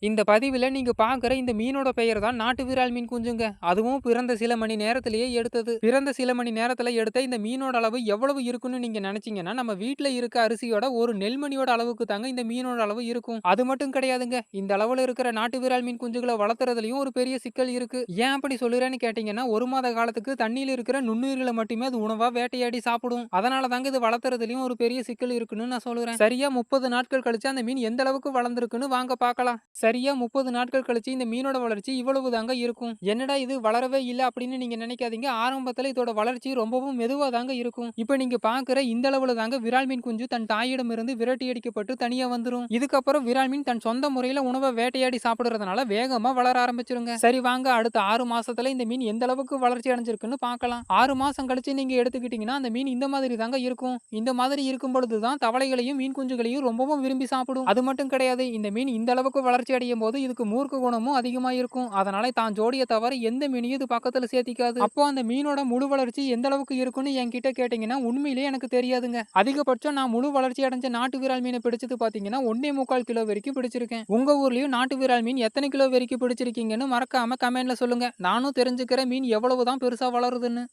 இந்த பதிவுல நீங்க பார்க்குற இந்த மீனோட பெயர் தான் நாட்டு விரால் மீன் குஞ்சுங்க. அதுவும் பிறந்த சில மணி நேரத்திலேயே எடுத்தது. பிறந்த சில மணி நேரத்துல எடுத்த இந்த மீனோட அளவு எவ்வளவு இருக்குன்னு நீங்க நினைச்சீங்கன்னா, நம்ம வீட்ல இருக்க அரிசியோட ஒரு நெல்மணியோட அளவுக்கு தாங்க இந்த மீனோட அளவு இருக்கும். அது மட்டும் கிடையாதுங்க. இந்த அளவுல இருக்கிற நாட்டு விரால் மீன் குஞ்சுகள வளர்த்துறதுலயும் ஒரு பெரிய சிக்கல் இருக்கு. ஏன் அப்படி சொல்லுறேன்னு கேட்டீங்கன்னா, 1 மாத காலத்துக்கு தண்ணீல இருக்கிற நுண்ணுயிர்கள மட்டுமே அது உணவா வேட்டையாடி சாப்பிடும். அதனால தாங்க இது வளர்த்துறதுலயும் ஒரு பெரிய சிக்கல் இருக்குன்னு நான் சொல்லுறேன். சரியா 30 நாட்கள் கழிச்சு அந்த மீன் எந்த அளவுக்கு வளர்ந்திருக்குன்னு வாங்க பார்க்கலாம். சரியா 30 நாட்கள் கழிச்சு இந்த மீனோட வளர்ச்சி இவ்வளவு தாங்க இருக்கும். என்னடா இது வளரவே இல்ல அப்படின்னு நீங்க நினைக்காதீங்க. ஆரம்பத்துல இதோட வளர்ச்சி ரொம்பவும் மெதுவா தாங்க இருக்கும். இப்ப நீங்க பாக்குற இந்த அளவுல தாங்க விரால் மீன் குஞ்சு தன் தாயிடமிருந்து விரட்டி அடிக்கப்பட்டு தனியா வந்துரும். இதுக்கப்புறம் விரால் மீன் தன் சொந்த முறையில உணவை வேட்டையாடி சாப்பிடுறதுனால வேகமா வளர ஆரம்பிச்சிருங்க. சரி வாங்க அடுத்த 6 மாசத்துல இந்த மீன் எந்த அளவுக்கு வளர்ச்சி அடைஞ்சிருக்குன்னு பார்க்கலாம். 6 மாசம் கழிச்சு நீங்க எடுத்துக்கிட்டீங்கன்னா அந்த மீன் இந்த மாதிரி தாங்க இருக்கும். இந்த மாதிரி இருக்கும் பொழுதுதான் தவளைகளையும் மீன் குஞ்சுகளையும் ரொம்பவும் விரும்பி சாப்பிடும். அது மட்டும் கிடையாது. இந்த மீன் இந்த அளவுக்கு வளர்ச்சி அடையும் போது இதுக்கு மூர்க்க குணமும் அதிகமா இருக்கும். அதனால தான் ஜோடியை தவிர எந்த மீனையும் இது பக்கத்துல சேர்த்திக்காது. அப்போ அந்த மீனோட முழு வளர்ச்சி எந்த அளவுக்கு இருக்குன்னு என்கிட்ட கேட்டீங்கன்னா உண்மையிலேயே எனக்கு தெரியாதுங்க. அதிகபட்சம் நான் முழு வளர்ச்சி அடைஞ்ச நாட்டு விரால் மீனை பிடிச்சது பாத்தீங்கன்னா 1.25 கிலோ வரைக்கும் பிடிச்சிருக்கேன். உங்க ஊர்லயும் நாட்டு விரால் மீன் எத்தனை கிலோ வரைக்கும் பிடிச்சிருக்கீங்கன்னு மறக்காம கமெண்ட்ல சொல்லுங்க. நானும் தெரிஞ்சுக்கிற மீன் எவ்வளவுதான் பெருசா வளருதுன்னு.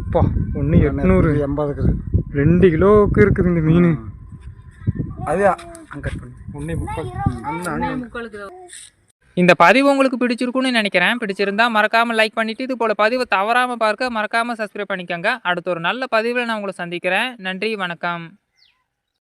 அப்பா 1.880 2 கிலோவுக்கு இருக்குது இந்த மீன். இந்த பதிவு உங்களுக்கு பிடிச்சிருக்குன்னு நினைக்கிறேன். பிடிச்சிருந்தா மறக்காம லைக் பண்ணிட்டு இது போல பதிவை தவறாம பார்க்க மறக்காம சப்ஸ்கிரைப் பண்ணிக்கோங்க. அடுத்த ஒரு நல்ல பதிவில் நான் உங்களை சந்திக்கிறேன். நன்றி, வணக்கம்.